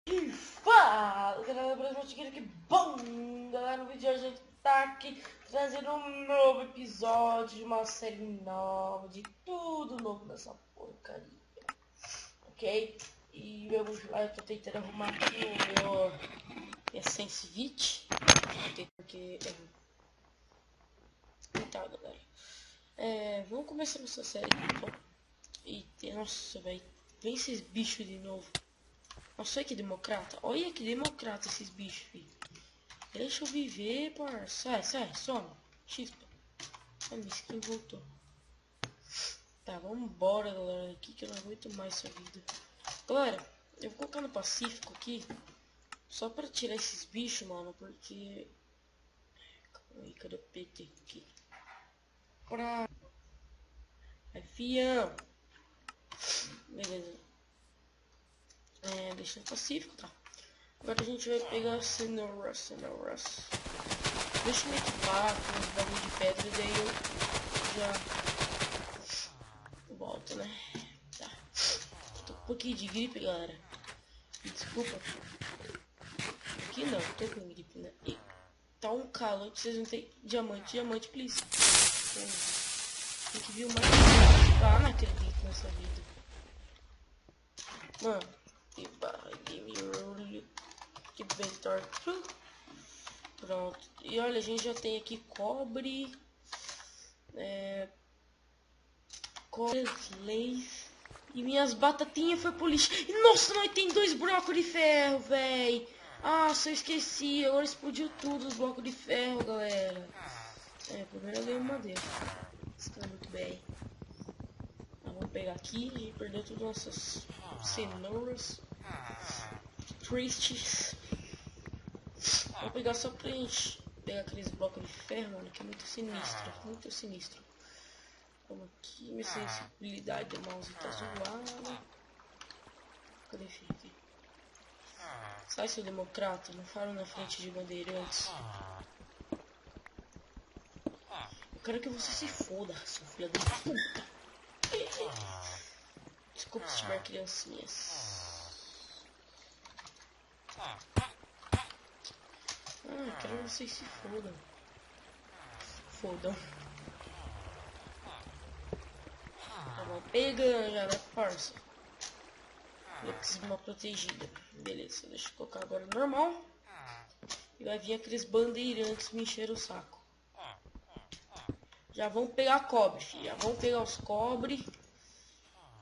E fala galera, que bom galera, no vídeo de hoje a gente tá aqui trazendo um novo episódio de uma série nova, de tudo novo nessa porcaria, ok? E vamos lá, eu tô tentando arrumar aqui o meu Essence Vit, porque então galera, vamos começar nossa série então. E nossa, velho, vem esses bichos de novo. Nossa, olha que democrata. Olha que democrata esses bichos, filho. Deixa eu viver, parça. Sai, some. Chispa. A minha skin voltou. Tá, vamos embora, galera. Aqui que eu não aguento mais essa vida. Galera, eu vou colocar no Pacífico aqui. Só pra tirar esses bichos, mano. Porque... Calma aí, cadê o PT aqui? Pra... Aí, fião. Beleza. Deixa no Pacífico, tá? Agora a gente vai pegar cenouras. Deixa eu me equipar com os bagulho de pedra e daí eu já volto, né? Tá. Tô com um pouquinho de gripe, galera. Desculpa. Aqui não, tô com gripe, né? E tá um calor que vocês não tem diamante, please. Tem que vir o mais. Ah, não acredito nessa vida. Mano, que barra, game roll. Que bentor. Pronto. E olha, a gente já tem aqui cobre. Leis. E minhas batatinhas foi pro lixo. E, nossa, nós tem 2 blocos de ferro, véi. Ah, só esqueci. Agora explodiu tudo os blocos de ferro, galera. Primeiro eu ganhei madeira. Está muito bem. Vamos pegar aqui e perder todas nossas cenouras. Tristes. Vou pegar só pra gente pegar aqueles blocos de ferro, mano, que é muito sinistro. Muito sinistro. Vamos aqui, minha sensibilidade do mouse tá zoada. Cadê Fique? Sai, seu democrata, não fala na frente de bandeirantes. Eu quero que você se foda, seu filho da puta. Desculpa se tiver criancinhas. Eu quero que vocês se fodam. Fodam. Tá bom, pega já, né, parça? Eu preciso de uma protegida. Beleza, deixa eu colocar agora normal. E vai vir aqueles bandeirantes me encher o saco. Já vão pegar cobre, filho. Já vão pegar os cobre.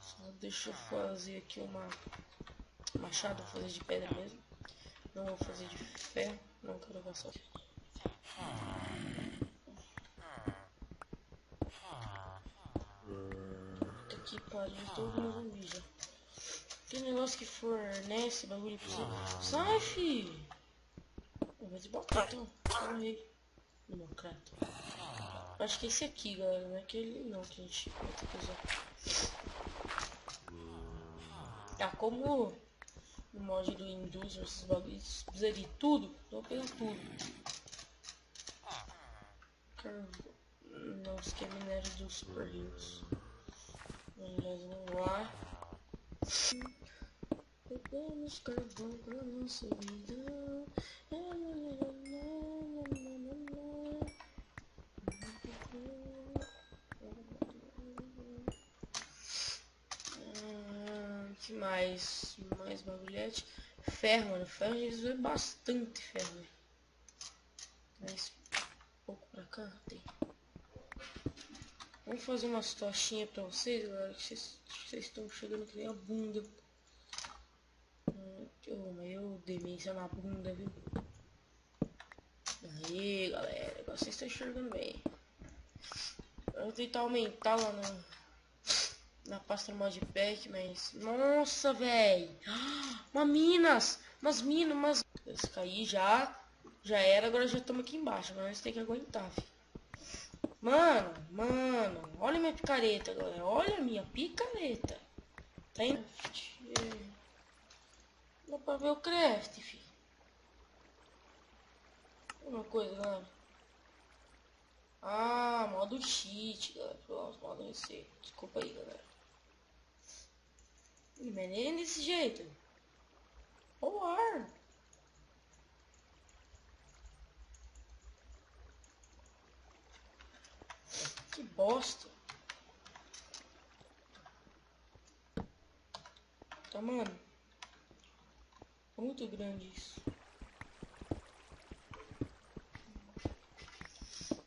Só deixa eu fazer aqui uma machado, vou fazer de pedra mesmo. Não vou fazer de ferro. Não quero passar. Puta que pariu, todo mundo zumbi já. Que negócio que fornece bagulho pra você. Sai, filho. Eu vou desbotar, então. Morri. Democrata. Acho que é esse aqui, galera. Não é aquele não que a gente vai ter que usar. Ah, como no mod do Industrial, esses bagulhos precisa de tudo, então eu pego tudo. Não, isso aqui é minério dos Super Heroes. Beleza, vamos lá. Pegamos carvão pra nossa vida. Que mais? Mais bagulhete. Ferro, mano. Ferro eles usam bastante ferro, véio. Mais pouco pra cá tem. Vamos fazer umas tochinhas pra vocês, galera. Que vocês estão chegando que nem a bunda. Eu demência na bunda, viu? Aí, galera. Agora vocês estão enxergando bem. Eu vou tentar aumentar lá na pasta modpack, mas... Nossa, velho! Umas minas. Esse cair já era, agora já estamos aqui embaixo. Agora nós temos que aguentar, filho. Mano, olha minha picareta, galera. Olha a minha picareta. Tá indo? Dá pra ver o craft, filho. Uma coisa, galera. Ah, modo cheat, galera. Pronto, modo receita. Desculpa aí, galera. Mas nem desse jeito. O ar. Que bosta. Tá, mano. Muito grande isso.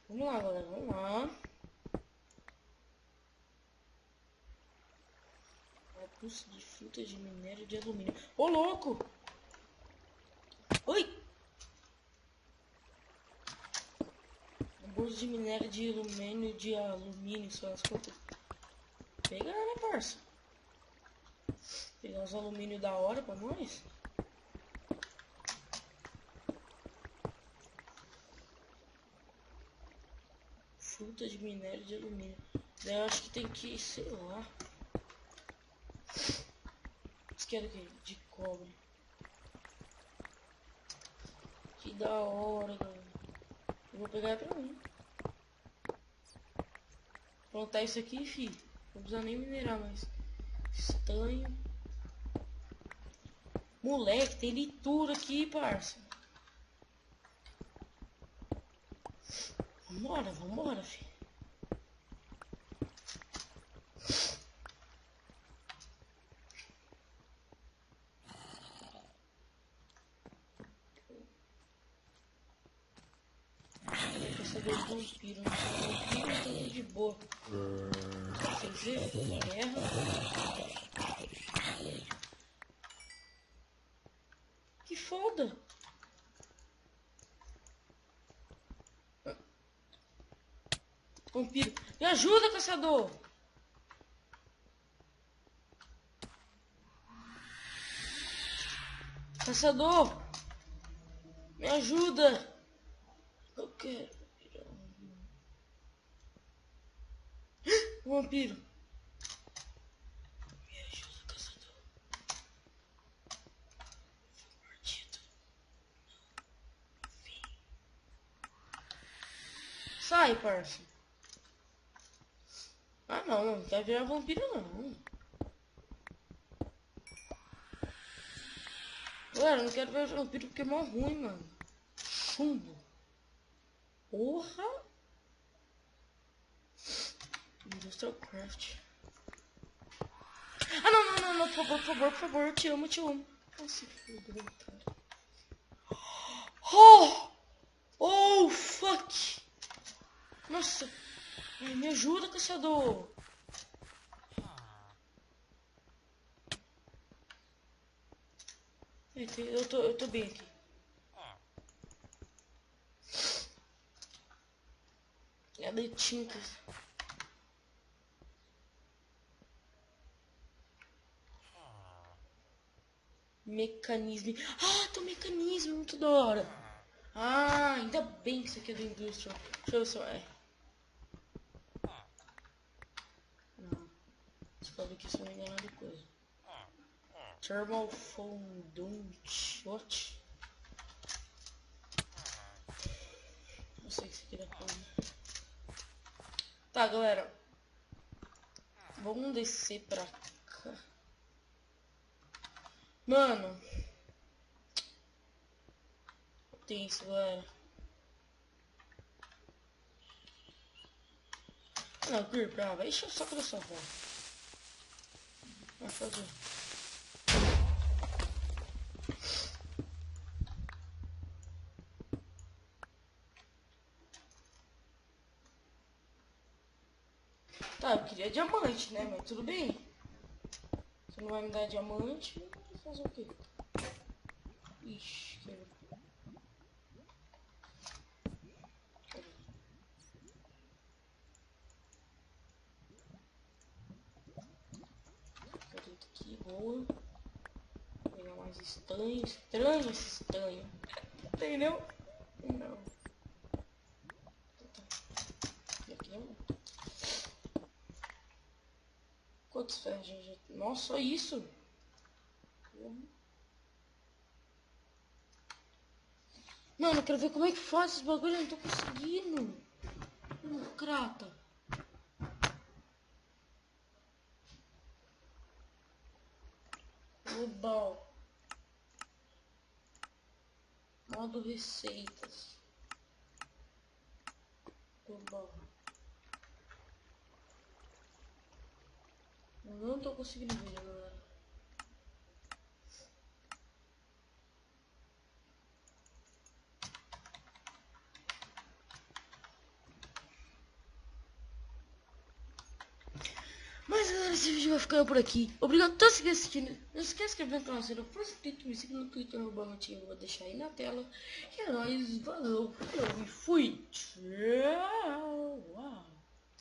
Vamos lá, galera. Vamos lá. Pulso de frutas de minério de alumínio. Ô, louco! Oi! Bolsa de minério de alumínio, só as contas. Pegar, né, parça? Pegar os alumínio da hora pra nós. Fruta de minério de alumínio. Daí eu acho que tem que, sei lá. Quero que de cobre. Que da hora, galera. Eu vou pegar pra mim. Plantar isso aqui, fi. Não precisa nem minerar mais. Estanho. Moleque, tem litura aqui, parça. Vambora, fi. Caçador de vampiro. Vampiro tá de boa. Vocês viram? Guerra. Que foda. Vampiro. Me ajuda, caçador. Caçador. Me ajuda. Eu quero. Vampiro. Me ajuda, caçador. Maldito. Sai, parça. Ah, não quero virar vampiro, não. Galera, eu não quero virar vampiro porque é mó ruim, mano. Chumbo. Porra. Industrial Craft. Ah, não, por favor, eu te amo. Nossa, fudeu, cara. Oh, fuck. Nossa. Ai, me ajuda, caçador. Eu tô bem aqui. É de tintas. Mecanismo. Ah, tem um mecanismo muito da hora. Ah, ainda bem que isso aqui é do Industrial. Deixa eu ver se é. Não. Descobre que isso não é enganado de coisa. Thermal Fondant. What? Não sei o que isso aqui dá pra fazer. Tá, galera. Vamos descer pra cá. Mano. Tem isso, galera. Não, Clear, brava. Enche o saco dessa avó. Vai fazer. Tá, eu queria diamante, né? Mas tudo bem. Você não vai me dar diamante, eu vou fazer o quê? Ixi, quero. Cadê aqui? Boa. Vou pegar mais estanho. Estranho esse estanho. Entendeu? Não. E aqui não. Quantos ferros já... Nossa, só isso? Mano, eu quero ver como é que faz esses bagulho, eu não tô conseguindo. Crata. Global. Modo receitas. Global. Não tô conseguindo ver, galera. Mas galera, esse vídeo vai ficando por aqui. Obrigado a todos que assistindo. Não se esqueça de se inscrever no canal, se não for inscrito, me siga no Twitter, no Barrotinho, eu vou deixar aí na tela. E é nóis, valeu, eu fui. Tchau.